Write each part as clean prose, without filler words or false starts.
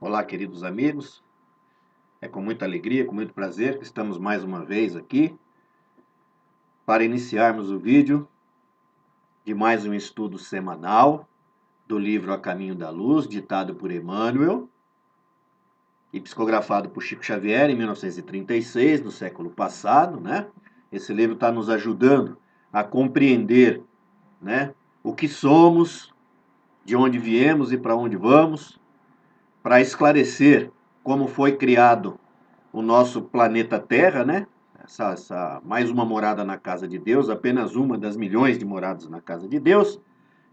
Olá, queridos amigos. É com muita alegria, com muito prazer que estamos mais uma vez aqui para iniciarmos o vídeo de mais um estudo semanal do livro A Caminho da Luz, ditado por Emmanuel e psicografado por Chico Xavier em 1936, do século passado, né? Esse livro está nos ajudando a compreender, né, o que somos, de onde viemos e para onde vamos, para esclarecer como foi criado o nosso planeta Terra, né? Mais uma morada na casa de Deus, apenas uma das milhões de moradas na casa de Deus,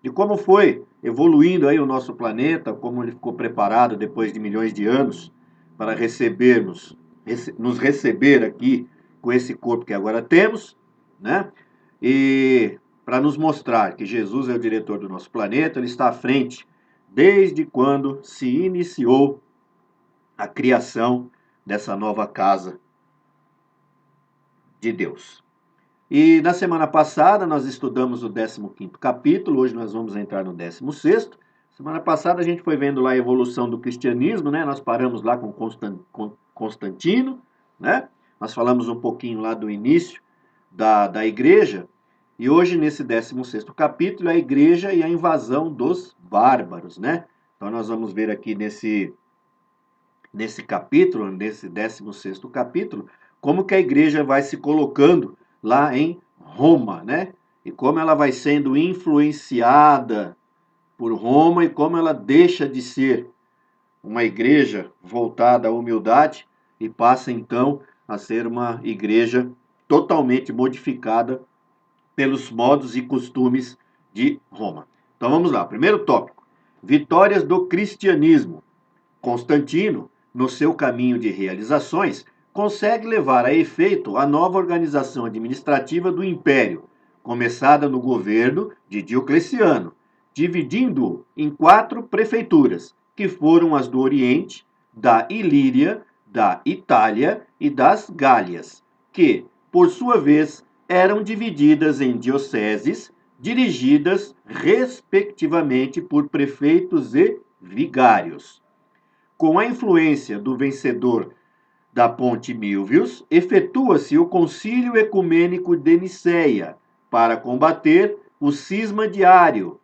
de como foi evoluindo aí o nosso planeta, como ele ficou preparado depois de milhões de anos para nos receber aqui com esse corpo que agora temos, né? E para nos mostrar que Jesus é o diretor do nosso planeta, ele está à frente desde quando se iniciou a criação dessa nova casa de Deus. E na semana passada nós estudamos o 15º capítulo, hoje nós vamos entrar no 16º. Semana passada a gente foi vendo lá a evolução do cristianismo, né? Nós paramos lá com Constantino, né? Nós falamos um pouquinho lá do início da igreja, e hoje nesse 16º capítulo é a igreja e a invasão dos bárbaros, né? Então nós vamos ver aqui nesse capítulo, nesse 16º capítulo, como que a igreja vai se colocando lá em Roma, né? E como ela vai sendo influenciada por Roma e como ela deixa de ser uma igreja voltada à humildade e passa então a ser uma igreja totalmente modificada pelos modos e costumes de Roma. Então vamos lá, primeiro tópico: vitórias do cristianismo. Constantino, no seu caminho de realizações, consegue levar a efeito a nova organização administrativa do Império, começada no governo de Diocleciano, dividindo-o em 4 prefeituras, que foram as do Oriente, da Ilíria, da Itália e das Gálias, que, por sua vez, eram divididas em dioceses, dirigidas, respectivamente, por prefeitos e vigários. Com a influência do vencedor da Ponte Milvius, efetua-se o Concílio Ecumênico de Nicéia para combater o cisma de Ário,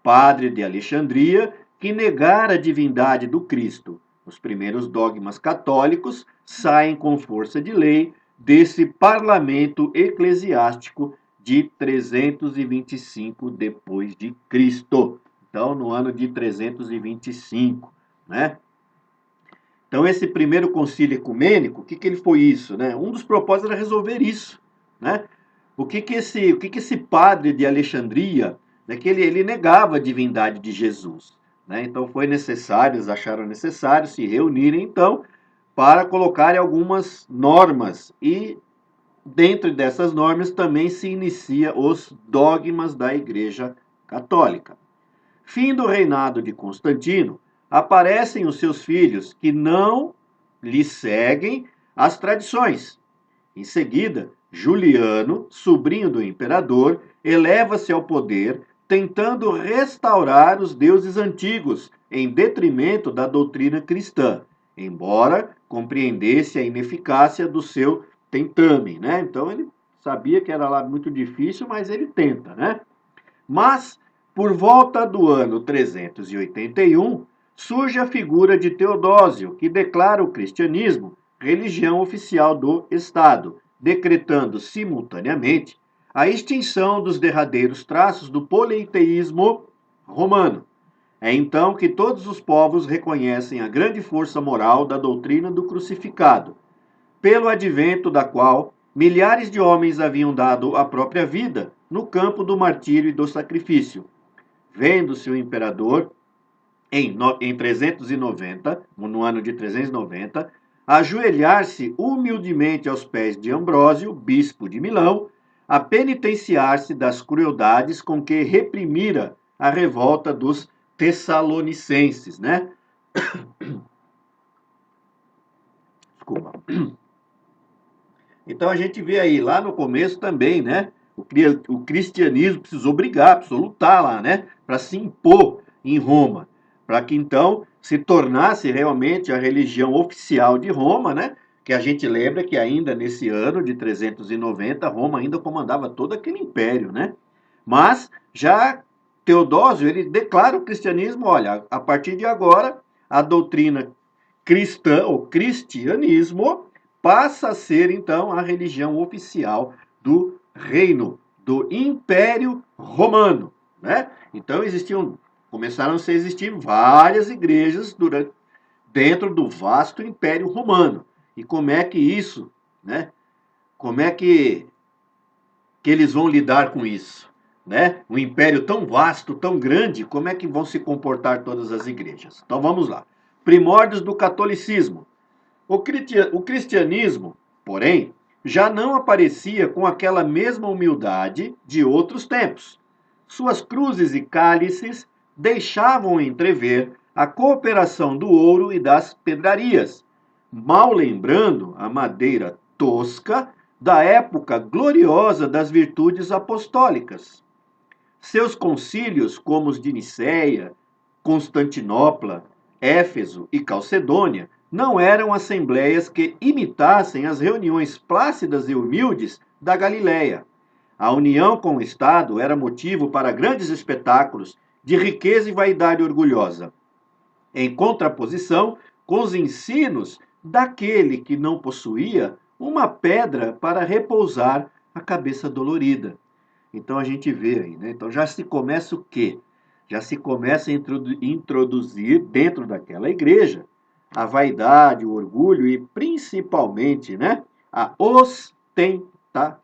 padre de Alexandria, que negara a divindade do Cristo. Os primeiros dogmas católicos saem com força de lei desse parlamento eclesiástico de 325 depois de Cristo. Então, no ano de 325, né? Então, esse primeiro concílio ecumênico, o que ele foi isso, né? Um dos propósitos era resolver isso, né? O que esse padre de Alexandria, né, que ele negava a divindade de Jesus, né? Então, foi necessário, eles acharam necessário se reunirem, então, para colocarem algumas normas e dentro dessas normas também se inicia os dogmas da Igreja Católica. Fim do reinado de Constantino, aparecem os seus filhos que não lhe seguem as tradições. Em seguida, Juliano, sobrinho do imperador, eleva-se ao poder, tentando restaurar os deuses antigos, em detrimento da doutrina cristã, embora compreendesse a ineficácia do seu tentame, né? Então ele sabia que era lá muito difícil, mas ele tenta, né? Mas, por volta do ano 381, surge a figura de Teodósio, que declara o cristianismo religião oficial do Estado, decretando simultaneamente a extinção dos derradeiros traços do politeísmo romano. É então que todos os povos reconhecem a grande força moral da doutrina do crucificado, pelo advento da qual milhares de homens haviam dado a própria vida no campo do martírio e do sacrifício. Vendo-se o imperador, em 390, no ano de 390, ajoelhar-se humildemente aos pés de Ambrósio, bispo de Milão, a penitenciar-se das crueldades com que reprimira a revolta dos tessalonicenses, né? Desculpa. Então a gente vê aí, lá no começo também, né? O cristianismo precisou brigar, precisou lutar lá, né? Para se impor em Roma. para que então se tornasse realmente a religião oficial de Roma, né? Que a gente lembra que ainda nesse ano de 390, Roma ainda comandava todo aquele império, né? Mas já Teodósio, ele declara o cristianismo, olha, a partir de agora, a doutrina cristã, ou cristianismo, passa a ser, então, a religião oficial do reino, do Império Romano, né? Então, começaram a existir várias igrejas dentro do vasto Império Romano. E como é que isso, né? Como é que eles vão lidar com isso? Né? Um império tão vasto, tão grande, como é que vão se comportar todas as igrejas? Então vamos lá. Primórdios do catolicismo. O cristianismo, porém, já não aparecia com aquela mesma humildade de outros tempos. Suas cruzes e cálices deixavam entrever a cooperação do ouro e das pedrarias, mal lembrando a madeira tosca da época gloriosa das virtudes apostólicas. Seus concílios, como os de Nicéia, Constantinopla, Éfeso e Calcedônia, não eram assembleias que imitassem as reuniões plácidas e humildes da Galiléia. A união com o Estado era motivo para grandes espetáculos de riqueza e vaidade orgulhosa, em contraposição com os ensinos daquele que não possuía uma pedra para repousar a cabeça dolorida. Então a gente vê aí, né? Então já se começa o quê? Já se começa a introduzir dentro daquela igreja a vaidade, o orgulho e principalmente, né, a ostentação.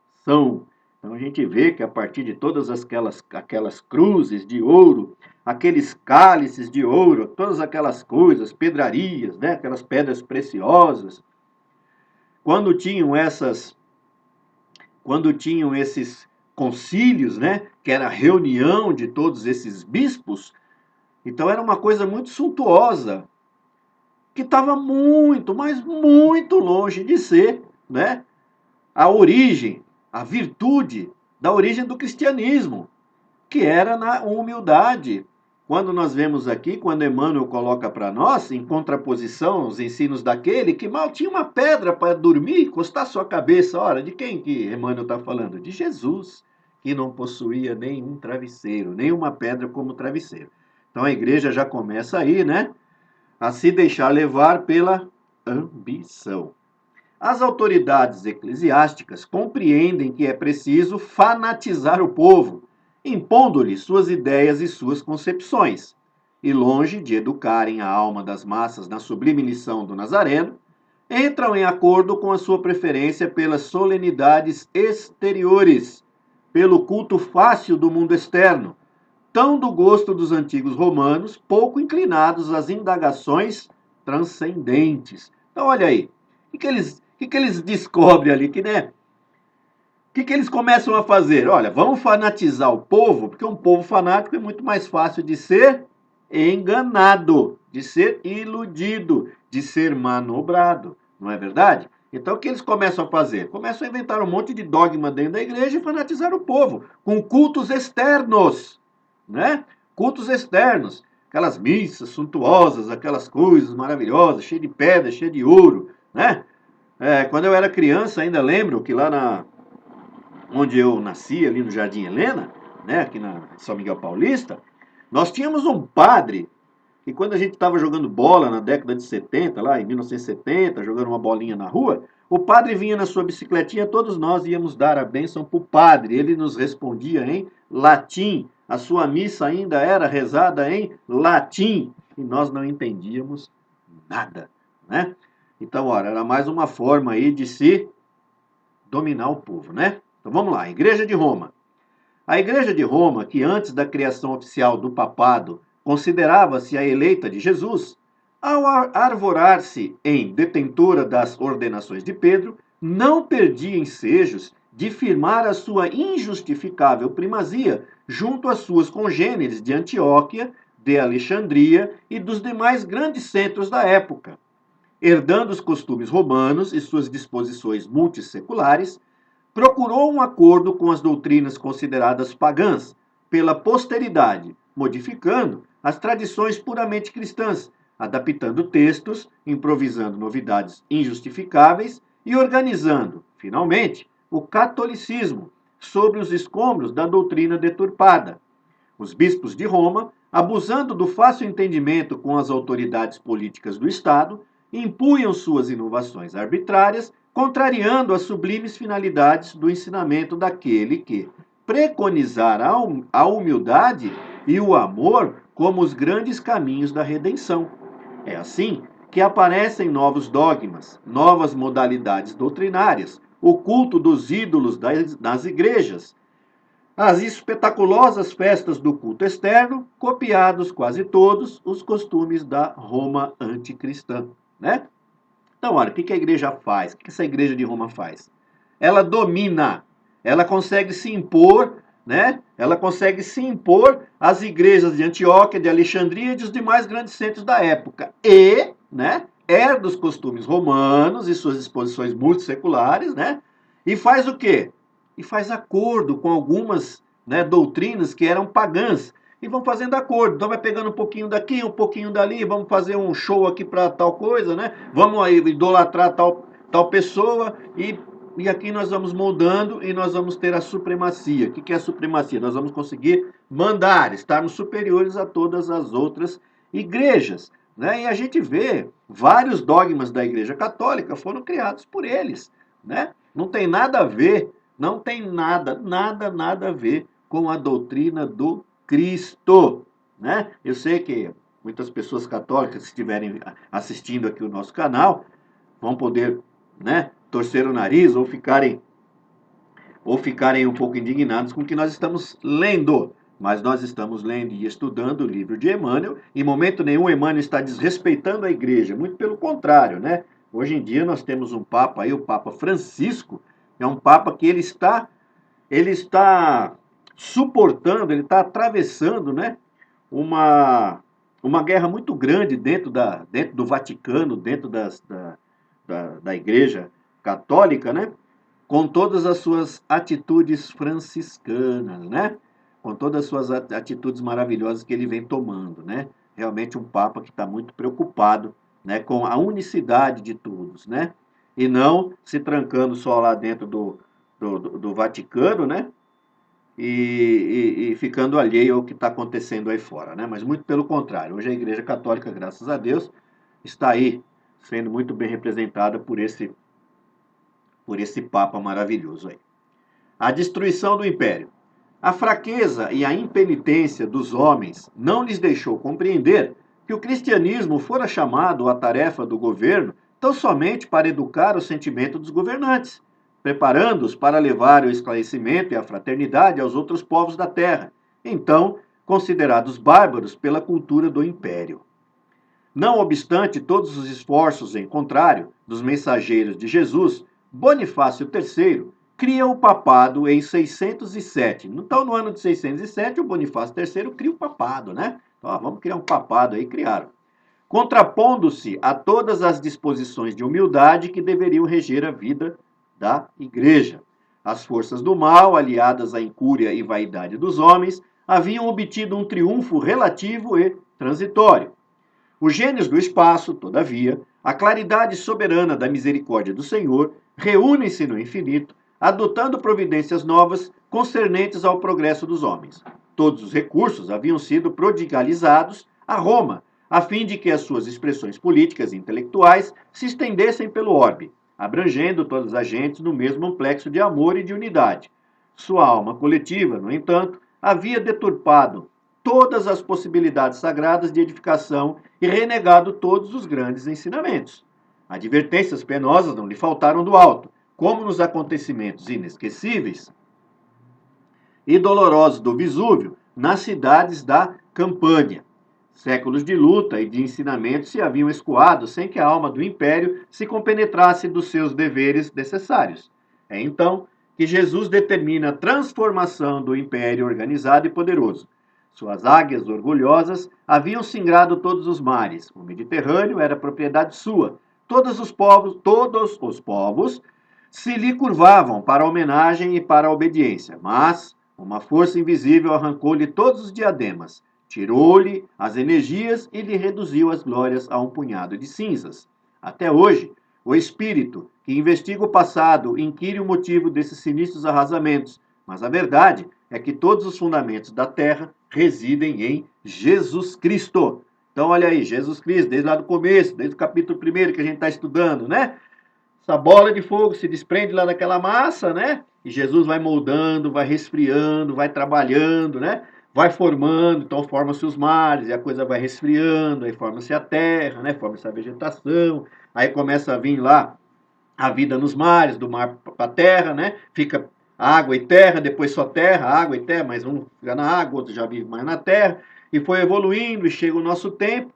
Então a gente vê que a partir de todas aquelas cruzes de ouro, aqueles cálices de ouro, todas aquelas coisas, pedrarias, né, aquelas pedras preciosas, quando tinham esses concílios, né, que era a reunião de todos esses bispos, então era uma coisa muito suntuosa, que estava muito, mas muito longe de ser, né, a origem, a virtude da origem do cristianismo, que era na humildade. Quando nós vemos aqui, quando Emmanuel coloca para nós, em contraposição aos ensinos daquele que mal tinha uma pedra para dormir, encostar sua cabeça. Ora, de quem que Emmanuel está falando? De Jesus, que não possuía nenhum travesseiro, nenhuma pedra como travesseiro. Então a igreja já começa aí, né, a se deixar levar pela ambição. As autoridades eclesiásticas compreendem que é preciso fanatizar o povo, impondo-lhe suas ideias e suas concepções, e longe de educarem a alma das massas na sublime lição do Nazareno, entram em acordo com a sua preferência pelas solenidades exteriores, pelo culto fácil do mundo externo, tão do gosto dos antigos romanos, pouco inclinados às indagações transcendentes. Então, olha aí, o que eles descobrem ali? Né? O que eles começam a fazer? Olha, vamos fanatizar o povo, porque um povo fanático é muito mais fácil de ser enganado, de ser iludido, de ser manobrado, não é verdade? Então, o que eles começam a fazer? Começam a inventar um monte de dogma dentro da igreja e fanatizar o povo, com cultos externos, né? Cultos externos, aquelas missas suntuosas, aquelas coisas maravilhosas, cheias de pedra, cheias de ouro, né? Quando eu era criança, ainda lembro que onde eu nasci, ali no Jardim Helena, né, aqui na São Miguel Paulista, nós tínhamos um padre, e quando a gente estava jogando bola na década de 70, lá em 1970, jogando uma bolinha na rua, o padre vinha na sua bicicletinha, todos nós íamos dar a bênção para o padre. Ele nos respondia em latim, a sua missa ainda era rezada em latim, e nós não entendíamos nada, né? Então, ora, era mais uma forma aí de se dominar o povo, né? Então vamos lá, Igreja de Roma. A Igreja de Roma, que antes da criação oficial do papado considerava-se a eleita de Jesus, ao arvorar-se em detentora das ordenações de Pedro, não perdia ensejos de firmar a sua injustificável primazia junto às suas congêneres de Antioquia, de Alexandria e dos demais grandes centros da época. Herdando os costumes romanos e suas disposições multisseculares, procurou um acordo com as doutrinas consideradas pagãs pela posteridade, modificando as tradições puramente cristãs, adaptando textos, improvisando novidades injustificáveis e organizando, finalmente, o catolicismo sobre os escombros da doutrina deturpada. Os bispos de Roma, abusando do fácil entendimento com as autoridades políticas do Estado, impunham suas inovações arbitrárias, contrariando as sublimes finalidades do ensinamento daquele que preconizara a humildade e o amor como os grandes caminhos da redenção. É assim que aparecem novos dogmas, novas modalidades doutrinárias, o culto dos ídolos das igrejas, as espetaculosas festas do culto externo, copiados quase todos os costumes da Roma anticristã, né? Então, olha, o que a igreja faz? O que essa igreja de Roma faz? Ela domina, ela consegue se impor, né? Ela consegue se impor às igrejas de Antioquia, de Alexandria e dos demais grandes centros da época. E, né, herda os costumes romanos e suas disposições multisseculares, né? E faz o quê? E faz acordo com algumas, né, doutrinas que eram pagãs. E vão fazendo acordo. Então vai pegando um pouquinho daqui, um pouquinho dali, vamos fazer um show aqui para tal coisa, né? Vamos aí idolatrar tal pessoa e aqui nós vamos moldando e nós vamos ter a supremacia. O que é a supremacia? Nós vamos conseguir mandar, estarmos superiores a todas as outras igrejas, né? E a gente vê vários dogmas da Igreja Católica foram criados por eles, né? Não tem nada a ver, não tem nada a ver com a doutrina do Cristo, né? Eu sei que muitas pessoas católicas, se estiverem assistindo aqui o nosso canal, vão poder, né, torcer o nariz ou ficarem um pouco indignados com o que nós estamos lendo. Mas nós estamos lendo e estudando o livro de Emmanuel. Em momento nenhum, Emmanuel está desrespeitando a igreja. Muito pelo contrário, né? Hoje em dia nós temos um Papa aí, o Papa Francisco, é um Papa que ele está suportando, ele está atravessando, né, uma guerra muito grande dentro do Vaticano, dentro da Igreja Católica, né, com todas as suas atitudes franciscanas, né, com todas as suas atitudes maravilhosas que ele vem tomando, né, realmente um Papa que está muito preocupado, né, com a unicidade de todos, né, e não se trancando só lá dentro do Vaticano, né, e ficando alheio ao que está acontecendo aí fora, né? Mas muito pelo contrário. Hoje a Igreja Católica, graças a Deus, está aí sendo muito bem representada por esse Papa maravilhoso aí. A destruição do Império. A fraqueza e a impenitência dos homens não lhes deixou compreender que o cristianismo fora chamado à tarefa do governo tão somente para educar o sentimento dos governantes, preparando-os para levar o esclarecimento e a fraternidade aos outros povos da terra, então considerados bárbaros pela cultura do império. Não obstante todos os esforços em contrário dos mensageiros de Jesus, Bonifácio III cria o papado em 607. Então, no ano de 607, o Bonifácio III cria o papado, né? Então, vamos criar um papado aí, criaram. Contrapondo-se a todas as disposições de humildade que deveriam reger a vida da igreja. As forças do mal, aliadas à incúria e vaidade dos homens, haviam obtido um triunfo relativo e transitório. Os gênios do espaço, todavia, a claridade soberana da misericórdia do Senhor, reúnem-se no infinito, adotando providências novas concernentes ao progresso dos homens. Todos os recursos haviam sido prodigalizados a Roma, a fim de que as suas expressões políticas e intelectuais se estendessem pelo orbe, abrangendo todas as gentes no mesmo amplexo de amor e de unidade. Sua alma coletiva, no entanto, havia deturpado todas as possibilidades sagradas de edificação e renegado todos os grandes ensinamentos. Advertências penosas não lhe faltaram do alto, como nos acontecimentos inesquecíveis e dolorosos do Vesúvio, nas cidades da Campânia. Séculos de luta e de ensinamento se haviam escoado sem que a alma do império se compenetrasse dos seus deveres necessários. É então que Jesus determina a transformação do império organizado e poderoso. Suas águias orgulhosas haviam singrado todos os mares. O Mediterrâneo era propriedade sua. Todos os povos se lhe curvavam para a homenagem e para a obediência. Mas uma força invisível arrancou-lhe todos os diademas, tirou-lhe as energias e lhe reduziu as glórias a um punhado de cinzas. Até hoje, o espírito que investiga o passado inquire o motivo desses sinistros arrasamentos, mas a verdade é que todos os fundamentos da terra residem em Jesus Cristo. Então, olha aí, Jesus Cristo, desde lá do começo, desde o capítulo 1 que a gente está estudando, né? Essa bola de fogo se desprende lá daquela massa, né? E Jesus vai moldando, vai resfriando, vai trabalhando, né? Vai formando, então formam-se os mares, e a coisa vai resfriando, aí forma-se a terra, né? Forma-se a vegetação, aí começa a vir lá a vida nos mares, do mar para a terra, né? Fica água e terra, depois só terra, água e terra, mas um fica na água, outro já vive mais na terra, e foi evoluindo, e chega o nosso tempo,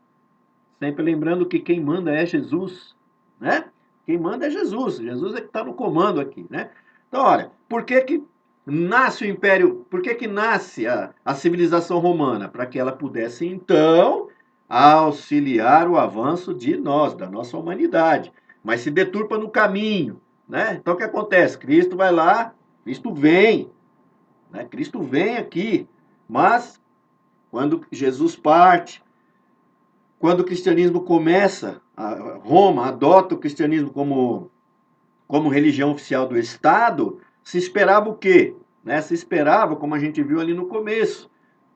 sempre lembrando que quem manda é Jesus, né? Quem manda é Jesus. Jesus é que está no comando aqui, né? Então, olha, por que nasce o Império, por que nasce a civilização romana? Para que ela pudesse, então, auxiliar o avanço de nós, da nossa humanidade. Mas se deturpa no caminho, né? Então, o que acontece? Cristo vai lá, Cristo vem, né? Cristo vem aqui, mas quando Jesus parte, quando o cristianismo começa, Roma adota o cristianismo como religião oficial do Estado, se esperava o quê? Né? Se esperava, como a gente viu ali no começo,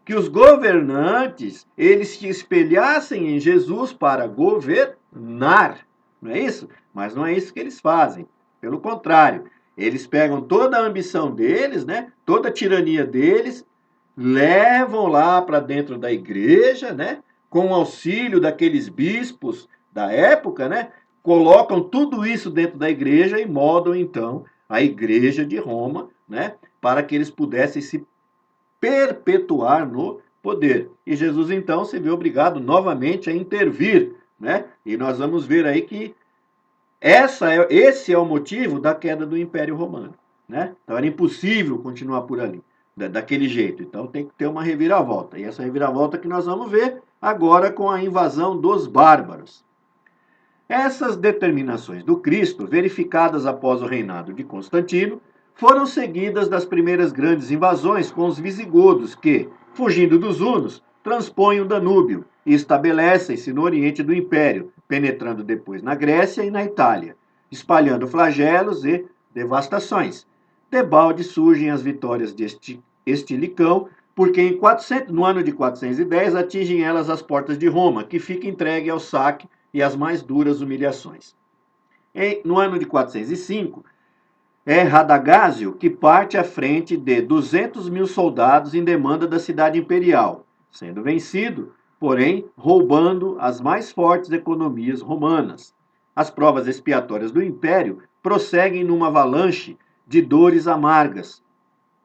que os governantes eles se espelhassem em Jesus para governar, não é isso? Mas não é isso que eles fazem. Pelo contrário, eles pegam toda a ambição deles, né? Toda a tirania deles, levam lá para dentro da igreja, né? Com o auxílio daqueles bispos da época, né? Colocam tudo isso dentro da igreja e moldam então a igreja de Roma, né? Para que eles pudessem se perpetuar no poder. E Jesus então se vê obrigado novamente a intervir, né? E nós vamos ver aí que esse é o motivo da queda do Império Romano, né? Então era impossível continuar por ali, daquele jeito. Então tem que ter uma reviravolta. E essa reviravolta que nós vamos ver agora com a invasão dos bárbaros. Essas determinações do Cristo, verificadas após o reinado de Constantino, foram seguidas das primeiras grandes invasões com os visigodos que, fugindo dos hunos, transpõem o Danúbio e estabelecem-se no oriente do Império, penetrando depois na Grécia e na Itália, espalhando flagelos e devastações. Debalde surgem as vitórias de Estilicão, porque no ano de 410 atingem elas as portas de Roma, que fica entregue ao saque e as mais duras humilhações. No ano de 405, é Radagásio que parte à frente de 200 mil soldados em demanda da cidade imperial, sendo vencido, porém, roubando as mais fortes economias romanas. As provas expiatórias do império prosseguem numa avalanche de dores amargas.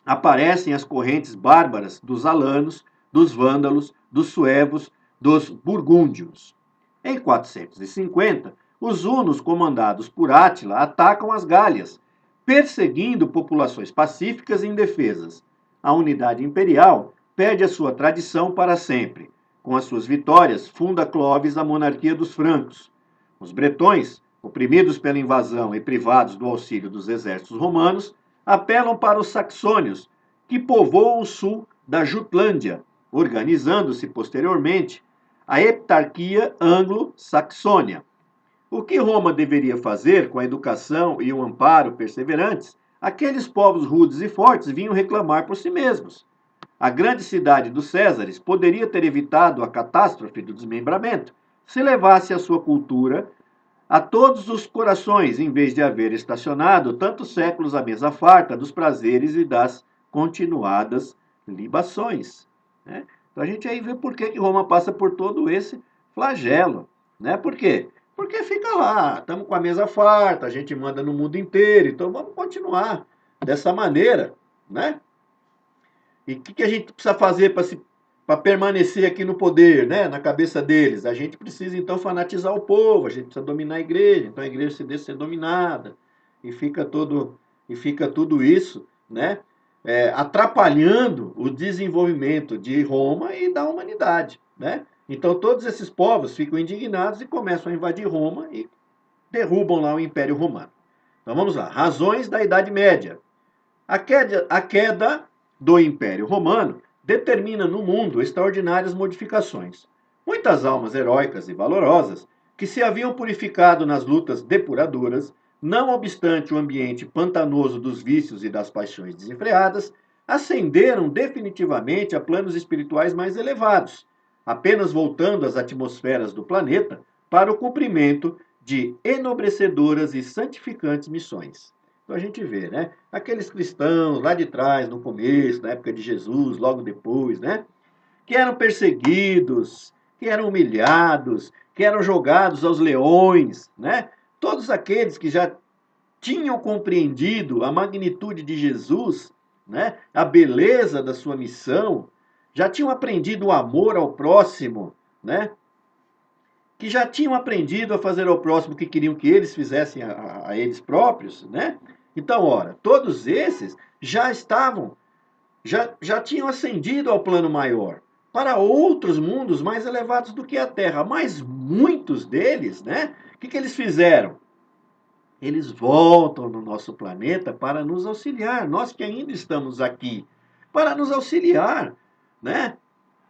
Aparecem as correntes bárbaras dos alanos, dos vândalos, dos suevos, dos burgúndios. Em 450, os hunos, comandados por Átila, atacam as Gálias, perseguindo populações pacíficas e indefesas. A unidade imperial perde a sua tradição para sempre. Com as suas vitórias, funda Clovis a monarquia dos francos. Os bretões, oprimidos pela invasão e privados do auxílio dos exércitos romanos, apelam para os saxônios, que povoam o sul da Jutlândia, organizando-se posteriormente a heptarquia anglo-saxônia. O que Roma deveria fazer com a educação e o amparo perseverantes, aqueles povos rudes e fortes vinham reclamar por si mesmos. A grande cidade dos Césares poderia ter evitado a catástrofe do desmembramento se levasse a sua cultura a todos os corações, em vez de haver estacionado tantos séculos à mesa farta dos prazeres e das continuadas libações. Né? Então a gente aí vê por que Roma passa por todo esse flagelo. Né? Por quê? Porque fica lá, estamos com a mesa farta, a gente manda no mundo inteiro, então vamos continuar dessa maneira. Né? E o que a gente precisa fazer para permanecer aqui no poder, né, na cabeça deles? A gente precisa, então, fanatizar o povo, a gente precisa dominar a igreja, então a igreja se deixa ser dominada, e fica tudo isso, né, atrapalhando o desenvolvimento de Roma e da humanidade, né? Então, todos esses povos ficam indignados e começam a invadir Roma e derrubam lá o Império Romano. Então, vamos lá. Razões da Idade Média. A queda do Império Romano determina no mundo extraordinárias modificações. Muitas almas heróicas e valorosas, que se haviam purificado nas lutas depuradoras, não obstante o ambiente pantanoso dos vícios e das paixões desenfreadas, ascenderam definitivamente a planos espirituais mais elevados, apenas voltando às atmosferas do planeta para o cumprimento de enobrecedoras e santificantes missões. Então a gente vê, né? Aqueles cristãos lá de trás, no começo, na época de Jesus, logo depois, né? Que eram perseguidos, que eram humilhados, que eram jogados aos leões, né? Todos aqueles que já tinham compreendido a magnitude de Jesus, né? A beleza da sua missão, já tinham aprendido o amor ao próximo, né? Que já tinham aprendido a fazer ao próximo o que queriam que eles fizessem a eles próprios, né? Então, ora, todos esses já estavam, já tinham ascendido ao plano maior, para outros mundos mais elevados do que a Terra. Mas muitos deles, né? O que eles fizeram? Eles voltam no nosso planeta para nos auxiliar, nós que ainda estamos aqui, para nos auxiliar, né?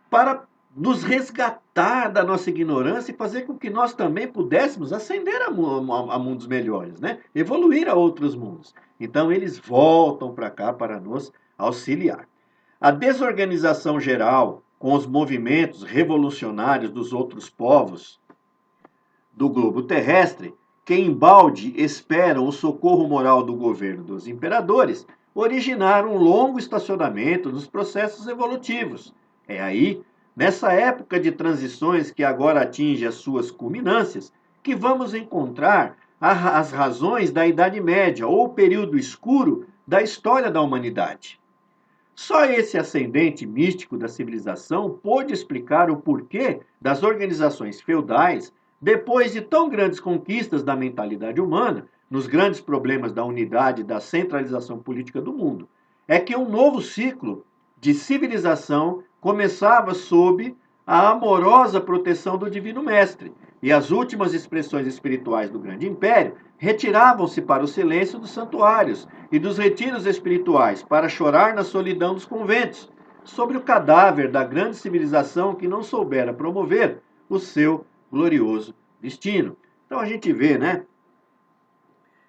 Para nos resgatar da nossa ignorância e fazer com que nós também pudéssemos ascender a mundos melhores, né? Evoluir a outros mundos. Então, eles voltam para cá para nos auxiliar. A desorganização geral com os movimentos revolucionários dos outros povos do globo terrestre, que embalde esperam o socorro moral do governo dos imperadores, originaram um longo estacionamento nos processos evolutivos. É aí, nessa época de transições que agora atinge as suas culminâncias, que vamos encontrar as razões da Idade Média, ou período escuro da história da humanidade. Só esse ascendente místico da civilização pôde explicar o porquê das organizações feudais, depois de tão grandes conquistas da mentalidade humana, nos grandes problemas da unidade e da centralização política do mundo. É que um novo ciclo de civilização começava sob a amorosa proteção do Divino Mestre, e as últimas expressões espirituais do grande império retiravam-se para o silêncio dos santuários e dos retiros espirituais para chorar na solidão dos conventos, sobre o cadáver da grande civilização que não soubera promover o seu glorioso destino. Então a gente vê, né,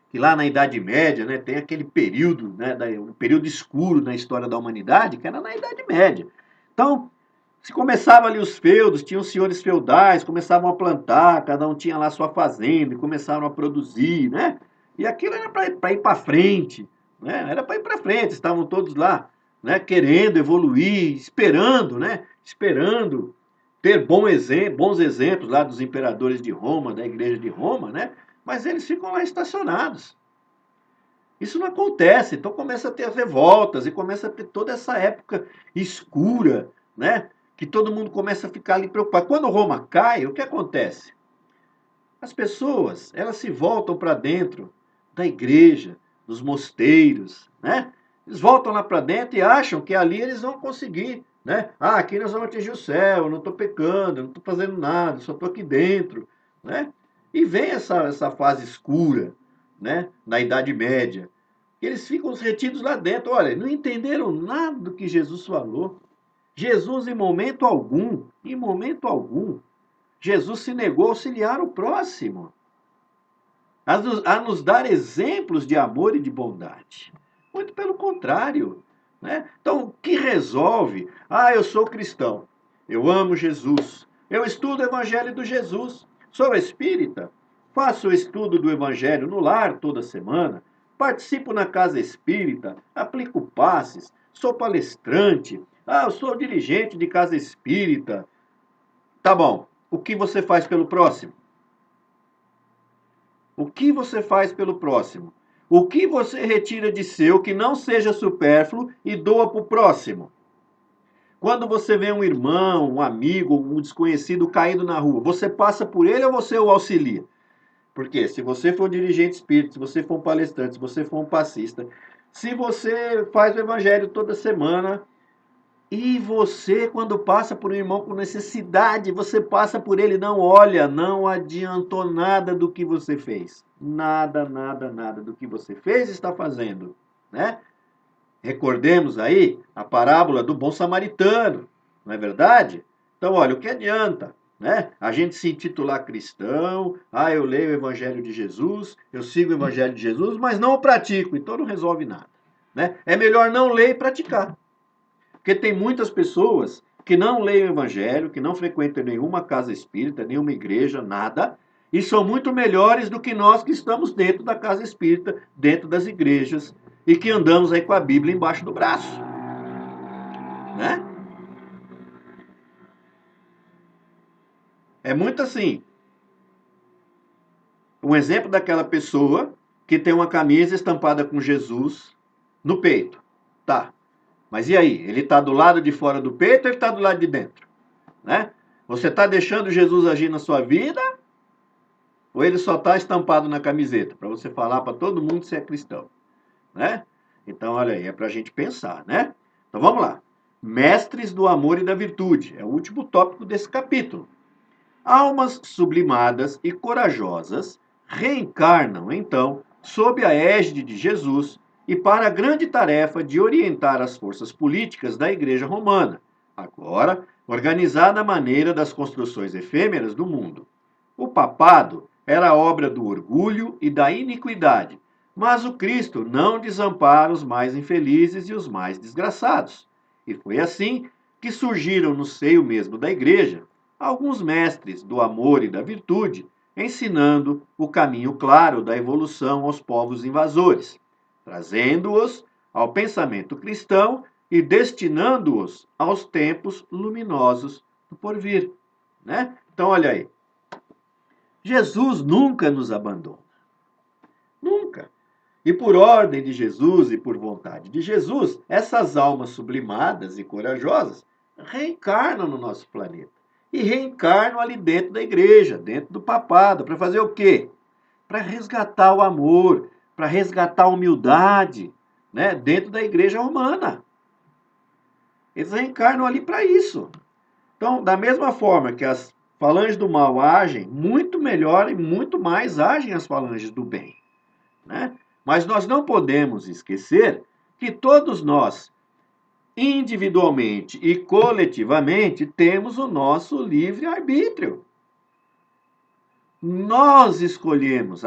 que lá na Idade Média, né, tem aquele período, né, um período escuro na história da humanidade, que era na Idade Média. Então, se começava ali os feudos, tinham os senhores feudais, começavam a plantar, cada um tinha lá sua fazenda, e começaram a produzir, né? E aquilo era para ir para frente, né? Era para ir para frente, estavam todos lá, né, querendo evoluir, esperando, né? Esperando ter bons exemplos lá dos imperadores de Roma, da igreja de Roma, né? Mas eles ficam lá estacionados. Isso não acontece, então começa a ter as revoltas e começa a ter toda essa época escura, né? Que todo mundo começa a ficar ali preocupado. Quando Roma cai, o que acontece? As pessoas, elas se voltam para dentro da igreja, dos mosteiros, né? Eles voltam lá para dentro e acham que ali eles vão conseguir, né? Ah, aqui nós vamos atingir o céu, eu não estou pecando, eu não estou fazendo nada, só estou aqui dentro, né? E vem essa fase escura, né? Na Idade Média. Eles ficam retidos lá dentro. Olha, não entenderam nada do que Jesus falou. Jesus, em momento algum, Jesus se negou a auxiliar o próximo, a nos dar exemplos de amor e de bondade. Muito pelo contrário, né? Então, o que resolve? Ah, eu sou cristão, eu amo Jesus, eu estudo o Evangelho do Jesus, sou espírita, faço o estudo do Evangelho no lar toda semana, participo na casa espírita, aplico passes, sou palestrante, eu sou dirigente de casa espírita. Tá bom, o que você faz pelo próximo? O que você faz pelo próximo? O que você retira de seu que não seja supérfluo e doa para o próximo? Quando você vê um irmão, um amigo, um desconhecido caído na rua, você passa por ele ou você o auxilia? Porque se você for um dirigente espírita, se você for um palestrante, se você for um passista, se você faz o evangelho toda semana, e você, quando passa por um irmão com necessidade, você passa por ele, não olha, não adiantou nada do que você fez. Nada do que você fez está fazendo, né? Recordemos aí a parábola do bom samaritano, não é verdade? Então, olha, o que adianta, né? A gente se intitular cristão, eu leio o Evangelho de Jesus, eu sigo o Evangelho de Jesus, mas não o pratico, então não resolve nada, né? É melhor não ler e praticar. Porque tem muitas pessoas que não leem o Evangelho, que não frequentam nenhuma casa espírita, nenhuma igreja, nada, e são muito melhores do que nós que estamos dentro da casa espírita, dentro das igrejas, e que andamos aí com a Bíblia embaixo do braço, né? É muito assim. Um exemplo daquela pessoa que tem uma camisa estampada com Jesus no peito. Tá. Mas e aí? Ele está do lado de fora do peito ou ele está do lado de dentro? Né? Você está deixando Jesus agir na sua vida ou ele só está estampado na camiseta para você falar para todo mundo que você é cristão? Né? Então, olha aí, é para a gente pensar, né? Então vamos lá. Mestres do amor e da virtude. É o último tópico desse capítulo. Almas sublimadas e corajosas reencarnam, então, sob a égide de Jesus e para a grande tarefa de orientar as forças políticas da Igreja Romana, agora organizada à maneira das construções efêmeras do mundo. O papado era obra do orgulho e da iniquidade, mas o Cristo não desampara os mais infelizes e os mais desgraçados. E foi assim que surgiram no seio mesmo da Igreja alguns mestres do amor e da virtude, ensinando o caminho claro da evolução aos povos invasores, trazendo-os ao pensamento cristão e destinando-os aos tempos luminosos do porvir, né? Então, olha aí. Jesus nunca nos abandona. Nunca. E por ordem de Jesus e por vontade de Jesus, essas almas sublimadas e corajosas reencarnam no nosso planeta. E reencarnam ali dentro da igreja, dentro do papado, para fazer o quê? Para resgatar o amor, para resgatar a humildade, né, dentro da igreja romana. Eles reencarnam ali para isso. Então, da mesma forma que as falanges do mal agem, muito melhor e muito mais agem as falanges do bem, né? Mas nós não podemos esquecer que todos nós, individualmente e coletivamente, temos o nosso livre-arbítrio. Nós escolhemos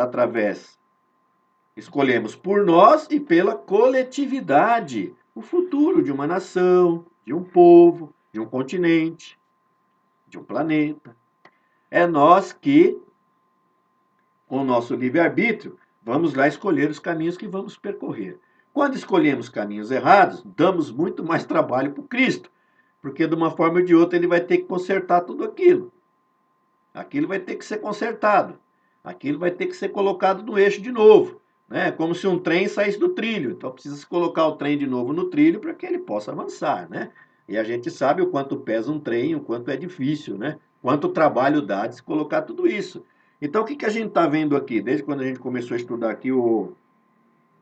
por nós e pela coletividade o futuro de uma nação, de um povo, de um continente, de um planeta. É nós que, com o nosso livre-arbítrio, vamos lá escolher os caminhos que vamos percorrer. Quando escolhemos caminhos errados, damos muito mais trabalho para o Cristo, porque de uma forma ou de outra ele vai ter que consertar tudo aquilo. Aquilo vai ter que ser consertado. Aquilo vai ter que ser colocado no eixo de novo. Né? Como se um trem saísse do trilho. Então precisa se colocar o trem de novo no trilho para que ele possa avançar. Né? E a gente sabe o quanto pesa um trem, o quanto é difícil, né? Quanto trabalho dá de se colocar tudo isso. Então o que a gente está vendo aqui, desde quando a gente começou a estudar aqui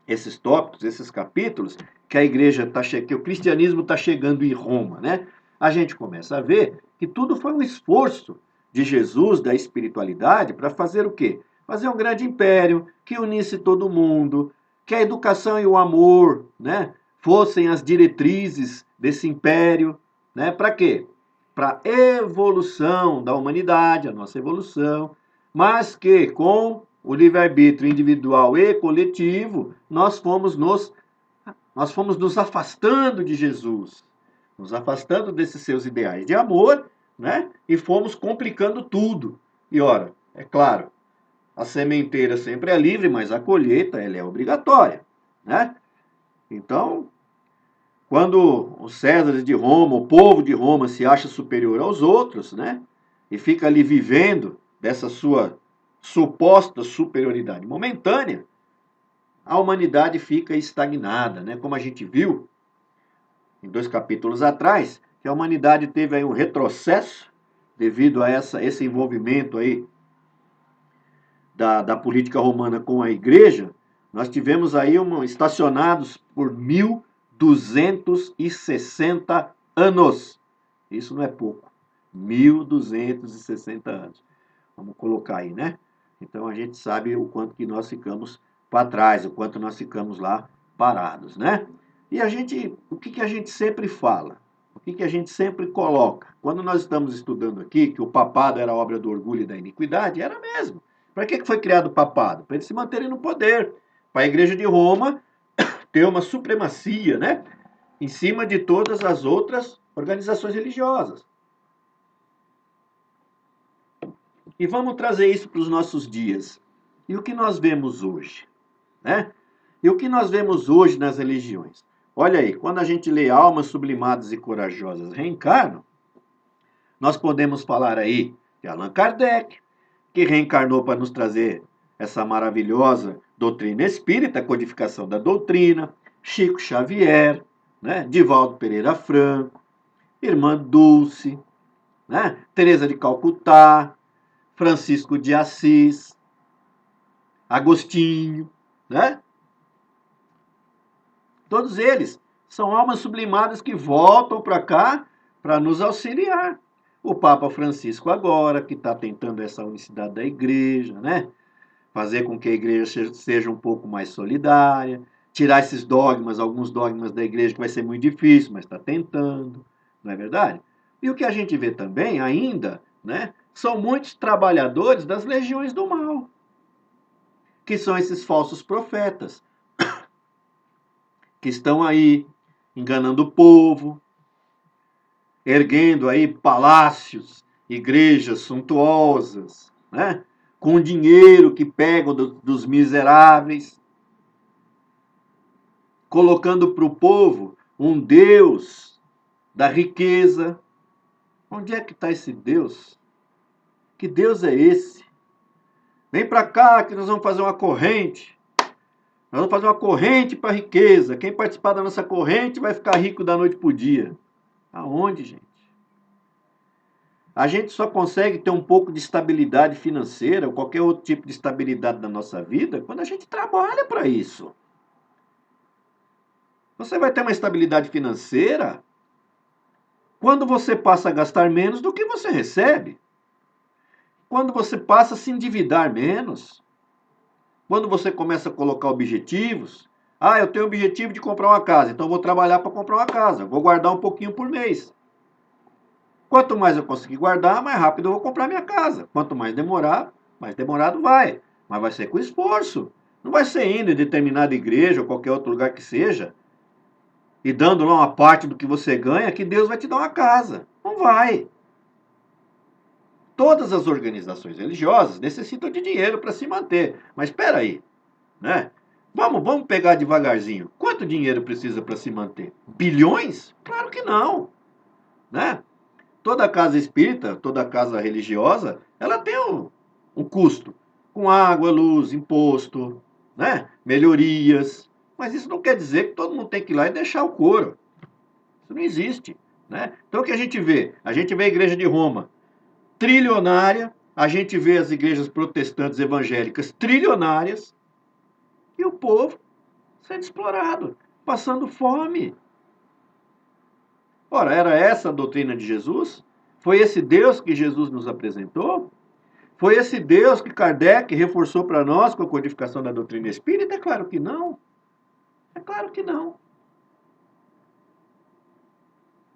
esses tópicos, esses capítulos, que a igreja que o cristianismo está chegando em Roma, né? A gente começa a ver que tudo foi um esforço de Jesus, da espiritualidade, para fazer o quê? Fazer um grande império que unisse todo mundo, que a educação e o amor, né, fossem as diretrizes desse império, né? Para quê? Para a evolução da humanidade, a nossa evolução, mas que com o livre-arbítrio individual e coletivo, nós fomos nos afastando de Jesus, nos afastando desses seus ideais de amor, né? E fomos complicando tudo. E ora, é claro, a sementeira sempre é livre, mas a colheita ela é obrigatória, né? Então, quando os Césares de Roma, o povo de Roma se acha superior aos outros, né? E fica ali vivendo dessa sua suposta superioridade momentânea, a humanidade fica estagnada, né? Como a gente viu em 2 capítulos atrás, que a humanidade teve aí um retrocesso devido a esse envolvimento aí da política romana com a igreja. Nós tivemos aí estacionados por 1260 anos. Isso não é pouco. 1260 anos. Vamos colocar aí, né? Então a gente sabe o quanto que nós ficamos para trás, o quanto nós ficamos lá parados, né? E o que a gente sempre fala? O que a gente sempre coloca? Quando nós estamos estudando aqui que o papado era obra do orgulho e da iniquidade, era mesmo. Para que foi criado o papado? Para eles se manterem no poder. Para a Igreja de Roma ter uma supremacia, né? Em cima de todas as outras organizações religiosas. E vamos trazer isso para os nossos dias. E o que nós vemos hoje? Né? E o que nós vemos hoje nas religiões? Olha aí, quando a gente lê almas sublimadas e corajosas reencarnam, nós podemos falar aí de Allan Kardec, que reencarnou para nos trazer essa maravilhosa doutrina espírita, a codificação da doutrina, Chico Xavier, né? Divaldo Pereira Franco, Irmã Dulce, né? Teresa de Calcutá, Francisco de Assis, Agostinho, né? Todos eles são almas sublimadas que voltam para cá para nos auxiliar. O Papa Francisco agora, que está tentando essa unicidade da igreja, né? Fazer com que a igreja seja um pouco mais solidária, tirar esses dogmas, alguns dogmas da igreja que vai ser muito difícil, mas está tentando, não é verdade? E o que a gente vê também ainda, né? São muitos trabalhadores das legiões do mal, que são esses falsos profetas, que estão aí enganando o povo, erguendo aí palácios, igrejas suntuosas, né? Com dinheiro que pegam dos miseráveis, colocando para o povo um Deus da riqueza. Onde é que está esse Deus? Que Deus é esse? Vem para cá que nós vamos fazer uma corrente. Nós vamos fazer uma corrente para a riqueza. Quem participar da nossa corrente vai ficar rico da noite para o dia. Aonde, gente? A gente só consegue ter um pouco de estabilidade financeira ou qualquer outro tipo de estabilidade na nossa vida quando a gente trabalha para isso. Você vai ter uma estabilidade financeira quando você passa a gastar menos do que você recebe. Quando você passa a se endividar menos. Quando você começa a colocar objetivos. Ah, eu tenho o objetivo de comprar uma casa, então eu vou trabalhar para comprar uma casa. Vou guardar um pouquinho por mês. Quanto mais eu conseguir guardar, mais rápido eu vou comprar minha casa. Quanto mais demorar, mais demorado vai. Mas vai ser com esforço. Não vai ser indo em determinada igreja ou qualquer outro lugar que seja e dando lá uma parte do que você ganha que Deus vai te dar uma casa. Não vai. Todas as organizações religiosas necessitam de dinheiro para se manter. Mas espera aí, né? Vamos pegar devagarzinho. Quanto dinheiro precisa para se manter? Bilhões? Claro que não, né? Toda casa espírita, toda casa religiosa, ela tem um custo. Com água, luz, imposto, né? Melhorias. Mas isso não quer dizer que todo mundo tem que ir lá e deixar o couro. Isso não existe, né? Então o que a gente vê? A gente vê a igreja de Roma trilionária, a gente vê as igrejas protestantes evangélicas trilionárias e o povo sendo explorado, passando fome. Ora, era essa a doutrina de Jesus? Foi esse Deus que Jesus nos apresentou? Foi esse Deus que Kardec reforçou para nós com a codificação da doutrina espírita? É claro que não. É claro que não.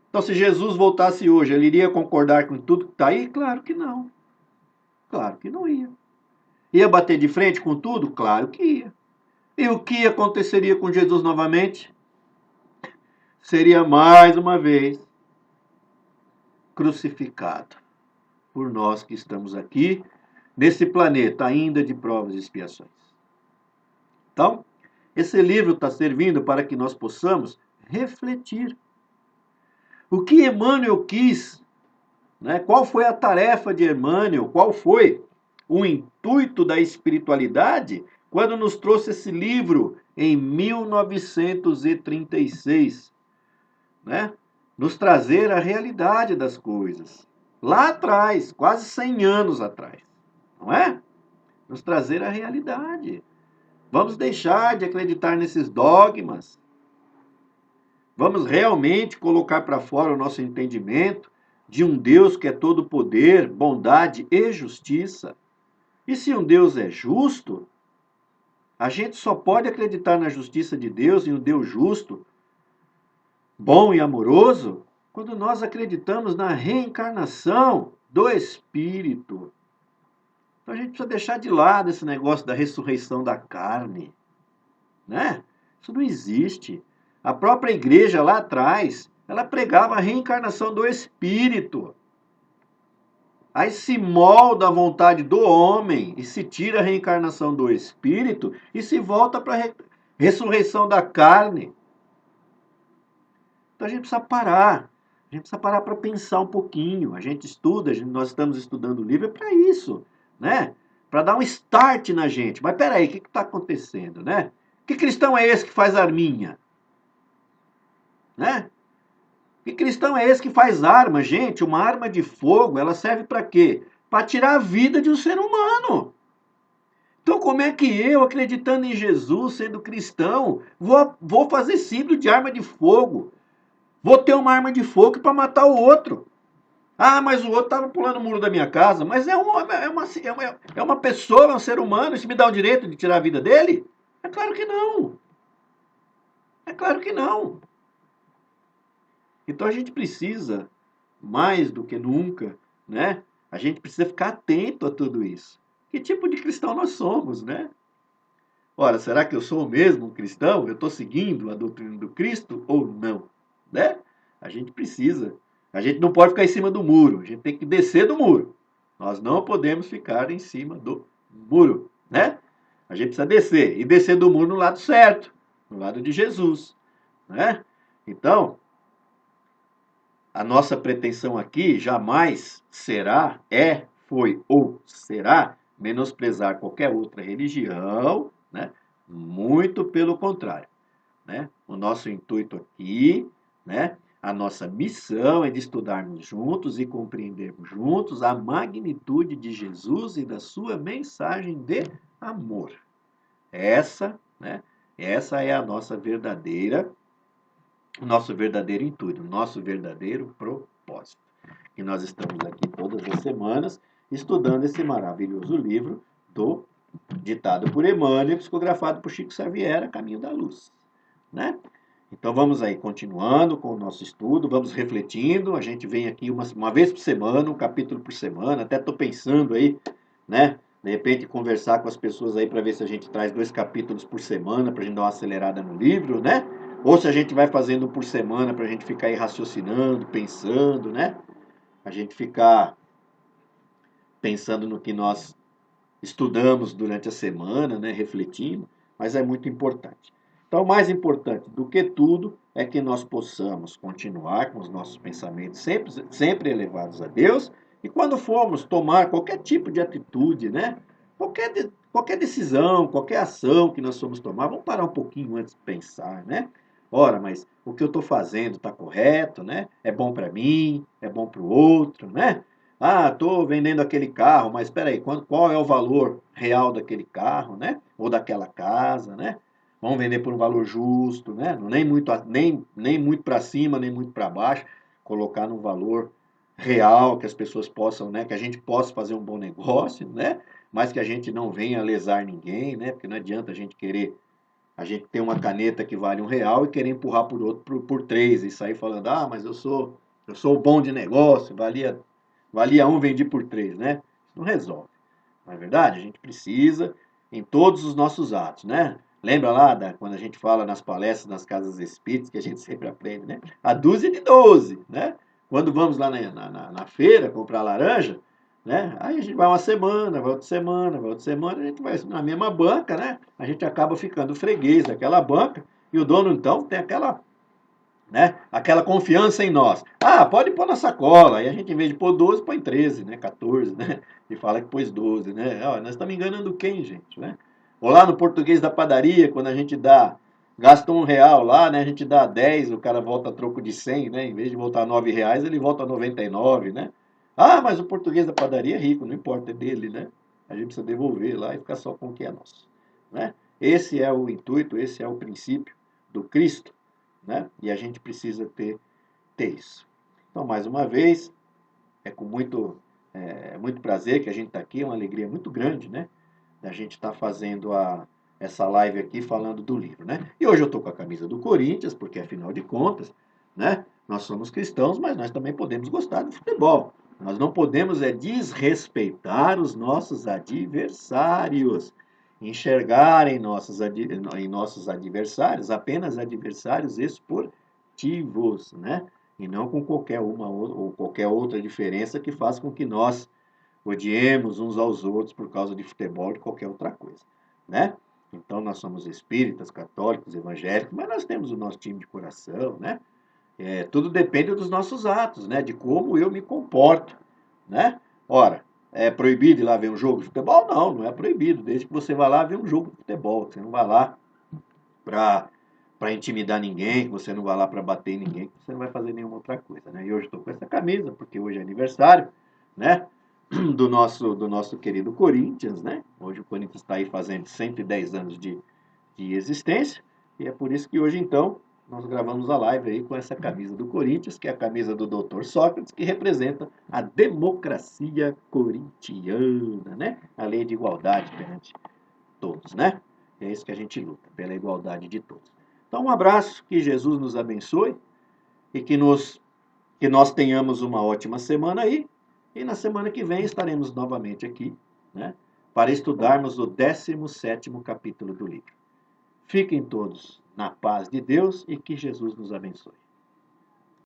Então, se Jesus voltasse hoje, ele iria concordar com tudo que está aí? Claro que não. Claro que não ia. Ia bater de frente com tudo? Claro que ia. E o que aconteceria com Jesus novamente? Seria mais uma vez crucificado por nós que estamos aqui, nesse planeta ainda de provas e expiações. Então, esse livro está servindo para que nós possamos refletir. O que Emmanuel quis, né? Qual foi a tarefa de Emmanuel? Qual foi o intuito da espiritualidade quando nos trouxe esse livro em 1936, né? Nos trazer a realidade das coisas. Lá atrás, quase 100 anos atrás, não é? Nos trazer a realidade. Vamos deixar de acreditar nesses dogmas. Vamos realmente colocar para fora o nosso entendimento de um Deus que é todo poder, bondade e justiça. E se um Deus é justo, a gente só pode acreditar na justiça de Deus e um Deus justo bom e amoroso quando nós acreditamos na reencarnação do Espírito. Então a gente precisa deixar de lado esse negócio da ressurreição da carne, né? Isso não existe. A própria igreja lá atrás, ela pregava a reencarnação do Espírito. Aí se molda a vontade do homem e se tira a reencarnação do Espírito e se volta para a ressurreição da carne. Então a gente precisa parar. A gente precisa parar para pensar um pouquinho. A gente estuda, nós estamos estudando o livro para isso, né? Para dar um start na gente. Mas peraí, o que está acontecendo, né? Que cristão é esse que faz arminha? Né? Que cristão é esse que faz arma? Gente, uma arma de fogo, ela serve para quê? Para tirar a vida de um ser humano. Então, como é que eu, acreditando em Jesus, sendo cristão, vou fazer símbolo de arma de fogo? Vou ter uma arma de fogo para matar o outro. Ah, mas o outro estava pulando o muro da minha casa. Mas é uma pessoa, é um ser humano. Isso me dá o direito de tirar a vida dele? É claro que não. É claro que não. Então a gente precisa, mais do que nunca, né? A gente precisa ficar atento a tudo isso. Que tipo de cristão nós somos, né? Ora, será que eu sou mesmo um cristão? Eu estou seguindo a doutrina do Cristo ou não? Né? A gente precisa. A gente não pode ficar em cima do muro. A gente tem que descer do muro. Nós não podemos ficar em cima do muro, né? A gente precisa descer. E descer do muro no lado certo, no lado de Jesus, né? Então, a nossa pretensão aqui jamais será, foi ou será menosprezar qualquer outra religião, né? Muito pelo contrário, né? O nosso intuito aqui, né? A nossa missão é de estudarmos juntos e compreendermos juntos a magnitude de Jesus e da sua mensagem de amor. Essa, né? Essa é a nossa verdadeira o nosso verdadeiro intuito, o nosso verdadeiro propósito. E nós estamos aqui todas as semanas estudando esse maravilhoso livro do ditado por Emmanuel, psicografado por Chico Xavier, Caminho da Luz, né? Então vamos aí continuando com o nosso estudo, vamos refletindo, a gente vem aqui uma vez por semana, um capítulo por semana, até estou pensando aí, né? De repente conversar com as pessoas aí para ver se a gente traz 2 capítulos por semana para a gente dar uma acelerada no livro, né? Ou se a gente vai fazendo um por semana para a gente ficar aí raciocinando, pensando, né? A gente ficar pensando no que nós estudamos durante a semana, né? Refletindo, mas é muito importante. Então, mais importante do que tudo é que nós possamos continuar com os nossos pensamentos sempre elevados a Deus e quando formos tomar qualquer tipo de atitude, né? Qualquer decisão, qualquer ação que nós formos tomar, vamos parar um pouquinho antes de pensar, né? Ora, mas o que eu estou fazendo está correto, né? É bom para mim, é bom para o outro, né? Ah, estou vendendo aquele carro, mas espera aí, qual é o valor real daquele carro, né? Ou daquela casa, né? Vamos vender por um valor justo, né? Nem muito para cima, nem muito para baixo, colocar num valor real que as pessoas possam, né? Que a gente possa fazer um bom negócio, né? Mas que a gente não venha lesar ninguém, né? Porque não adianta a gente ter uma caneta que vale R$ 1 e querer empurrar por outro por 3 e sair falando, ah, mas eu sou bom de negócio, valia 1, vendi por 3, né? Isso não resolve. Não é verdade? A gente precisa em todos os nossos atos, né? Lembra lá quando a gente fala nas palestras, nas casas espíritas, que a gente sempre aprende, né? A dúzia de 12, né? Quando vamos lá na feira comprar laranja, né? Aí a gente vai uma semana, vai outra semana, vai outra semana, a gente vai na mesma banca, né? A gente acaba ficando freguês daquela banca e o dono então tem aquela, né? Aquela confiança em nós. Ah, pode pôr na sacola. Aí a gente, em vez de pôr 12, põe 13, né? 14, né? E fala que pôs 12, né? Ó, nós estamos enganando quem, gente, né? Ou lá no português da padaria, quando a gente gasta R$ 1 lá, né? A gente dá 10, o cara volta a troco de 100, né? Em vez de voltar R$ 9, ele volta a 99, né? Ah, mas o português da padaria é rico, não importa, é dele, né? A gente precisa devolver lá e ficar só com o que é nosso, né? Esse é o intuito, esse é o princípio do Cristo, né? E a gente precisa ter isso. Então, mais uma vez, é com muito prazer que a gente está aqui, é uma alegria muito grande, né? Da gente estar fazendo essa live aqui falando do livro, né? E hoje eu estou com a camisa do Corinthians, porque afinal de contas, né? Nós somos cristãos, mas nós também podemos gostar de futebol. Nós não podemos desrespeitar os nossos adversários, enxergar em nossos adversários apenas adversários esportivos, né? E não com qualquer uma ou qualquer outra diferença que faça com que nós odiemos uns aos outros por causa de futebol ou de qualquer outra coisa, né? Então nós somos espíritas, católicos, evangélicos, mas nós temos o nosso time de coração, né? Tudo depende dos nossos atos, né? De como eu me comporto, né? Ora, é proibido ir lá ver um jogo de futebol? Não, não é proibido, desde que você vá lá ver um jogo de futebol. Você não vai lá para intimidar ninguém, que você não vai lá para bater em ninguém, que você não vai fazer nenhuma outra coisa, né? E hoje estou com essa camisa, porque hoje é aniversário, né? Do nosso querido Corinthians, né? Hoje o Corinthians está aí fazendo 110 anos de existência, e é por isso que hoje, então, nós gravamos a live aí com essa camisa do Corinthians, que é a camisa do Dr. Sócrates, que representa a democracia corintiana, né? A lei de igualdade perante todos, né? É isso que a gente luta, pela igualdade de todos. Então, um abraço, que Jesus nos abençoe e que nós tenhamos uma ótima semana aí. E na semana que vem estaremos novamente aqui, né? Para estudarmos o 17º capítulo do livro. Fiquem todos na paz de Deus e que Jesus nos abençoe.